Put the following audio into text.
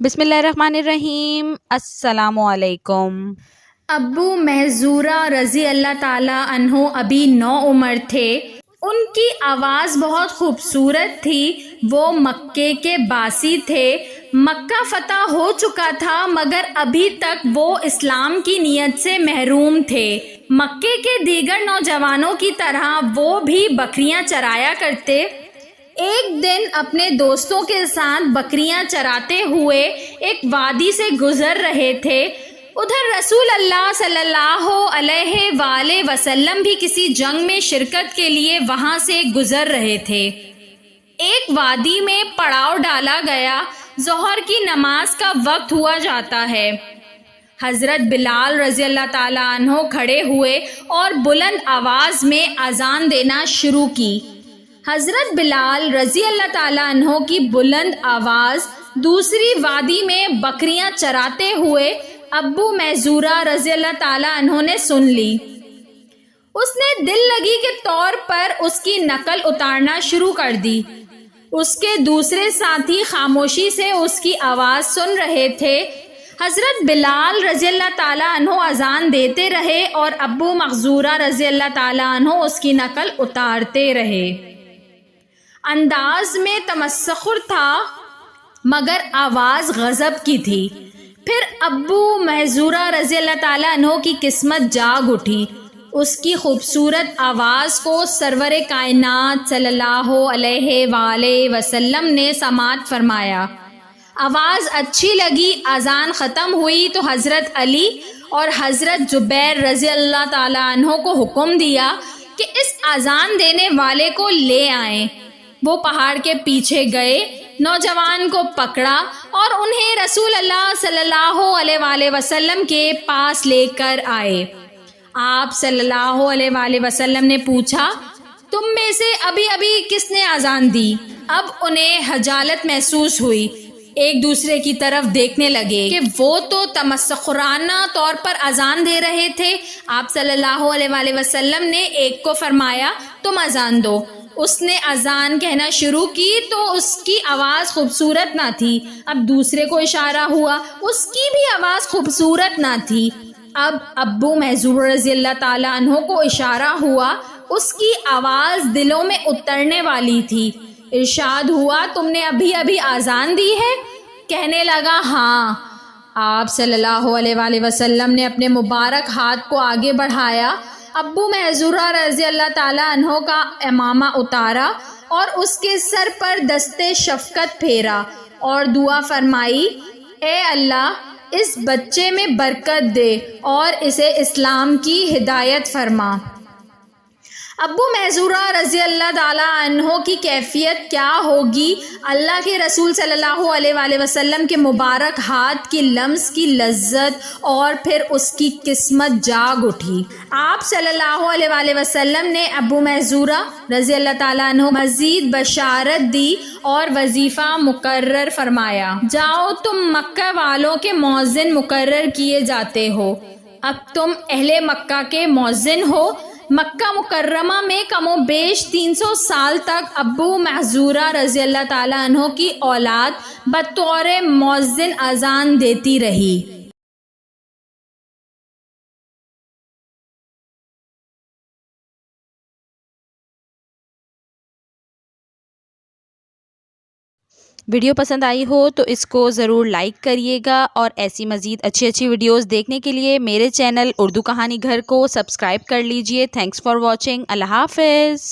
بسم اللہ الرحمن الرحیم۔ السلام علیکم۔ ابو محذورہ رضی اللہ تعالیٰ عنہ ابھی 9 عمر تھے۔ ان کی آواز بہت خوبصورت تھی۔ وہ مکے کے باسی تھے۔ مکہ فتح ہو چکا تھا مگر ابھی تک وہ اسلام کی نیت سے محروم تھے۔ مکے کے دیگر نوجوانوں کی طرح وہ بھی بکریاں چرایا کرتے۔ ایک دن اپنے دوستوں کے ساتھ بکریاں چراتے ہوئے ایک وادی سے گزر رہے تھے۔ ادھر رسول اللہ صلی اللہ علیہ وآلہ وسلم بھی کسی جنگ میں شرکت کے لیے وہاں سے گزر رہے تھے۔ ایک وادی میں پڑاؤ ڈالا گیا۔ ظہر کی نماز کا وقت ہوا جاتا ہے۔ حضرت بلال رضی اللہ تعالیٰ عنہ کھڑے ہوئے اور بلند آواز میں اذان دینا شروع کی۔ حضرت بلال رضی اللہ تعالیٰ عنہ کی بلند آواز دوسری وادی میں بکریاں چراتے ہوئے ابو محذورہ رضی اللہ تعالیٰ عنہ نے سن لی۔ اس نے دل لگی کے طور پر اس کی نقل اتارنا شروع کر دی۔ اس کے دوسرے ساتھی خاموشی سے اس کی آواز سن رہے تھے۔ حضرت بلال رضی اللہ تعالیٰ عنہ اذان دیتے رہے اور ابو محذورہ رضی اللہ تعالیٰ عنہ اس کی نقل اتارتے رہے۔ انداز میں تمسخر تھا مگر آواز غضب کی تھی۔ پھر ابو محذورہ رضی اللہ تعالیٰ عنہ کی قسمت جاگ اٹھی۔ اس کی خوبصورت آواز کو سرور کائنات صلی اللہ علیہ وآلہ وسلم نے سماعت فرمایا۔ آواز اچھی لگی۔ اذان ختم ہوئی تو حضرت علی اور حضرت زبیر رضی اللہ تعالیٰ عنہ کو حکم دیا کہ اس اذان دینے والے کو لے آئیں۔ وہ پہاڑ کے پیچھے گئے، نوجوان کو پکڑا اور انہیں رسول اللہ صلی اللہ علیہ وآلہ وسلم کے پاس لے کر آئے۔ آپ صلی اللہ علیہ وآلہ وسلم نے پوچھا، تم میں سے ابھی کس نے اذان دی؟ اب انہیں خجالت محسوس ہوئی۔ ایک دوسرے کی طرف دیکھنے لگے کہ وہ تو تمسخرانہ طور پر اذان دے رہے تھے۔ آپ صلی اللہ علیہ وآلہ وسلم نے ایک کو فرمایا، تم اذان دو۔ اس نے اذان کہنا شروع کی تو اس کی آواز خوبصورت نہ تھی۔ اب دوسرے کو اشارہ ہوا، اس کی بھی آواز خوبصورت نہ تھی۔ اب ابو محذور رضی اللہ تعالیٰ عنہ کو اشارہ ہوا، اس کی آواز دلوں میں اترنے والی تھی۔ ارشاد ہوا، تم نے ابھی اذان دی ہے؟ کہنے لگا، ہاں۔ آپ صلی اللہ علیہ وآلہ وسلم نے اپنے مبارک ہاتھ کو آگے بڑھایا، ابو محذورہ رضی اللہ تعالیٰ عنہ کا عمامہ اتارا اور اس کے سر پر دستے شفقت پھیرا اور دعا فرمائی، اے اللہ اس بچے میں برکت دے اور اسے اسلام کی ہدایت فرما۔ ابو محذورہ رضی اللہ تعالیٰ عنہ کی کیفیت کیا ہوگی؟ اللہ کے رسول صلی اللہ علیہ وآلہ وسلم کے مبارک ہاتھ کی لمس کی لذت اور پھر اس کی قسمت جاگ اٹھی۔ آپ صلی اللہ علیہ وآلہ وسلم نے ابو محذورہ رضی اللہ تعالیٰ عنہ مزید بشارت دی اور وظیفہ مقرر فرمایا، جاؤ تم مکہ والوں کے مؤذن مقرر کیے جاتے ہو۔ اب تم اہل مکہ کے مؤذن ہو۔ مکہ مکرمہ میں کم و بیش 300 سال تک ابو محذورہ رضی اللہ تعالیٰ عنہ کی اولاد بطور مؤذن اذان دیتی رہی۔ ویڈیو پسند آئی ہو تو اس کو ضرور لائک کریے گا اور ایسی مزید اچھی ویڈیوز دیکھنے کے لیے میرے چینل اردو کہانی گھر کو سبسکرائب کر لیجئے۔ Thanks for watching. اللہ حافظ۔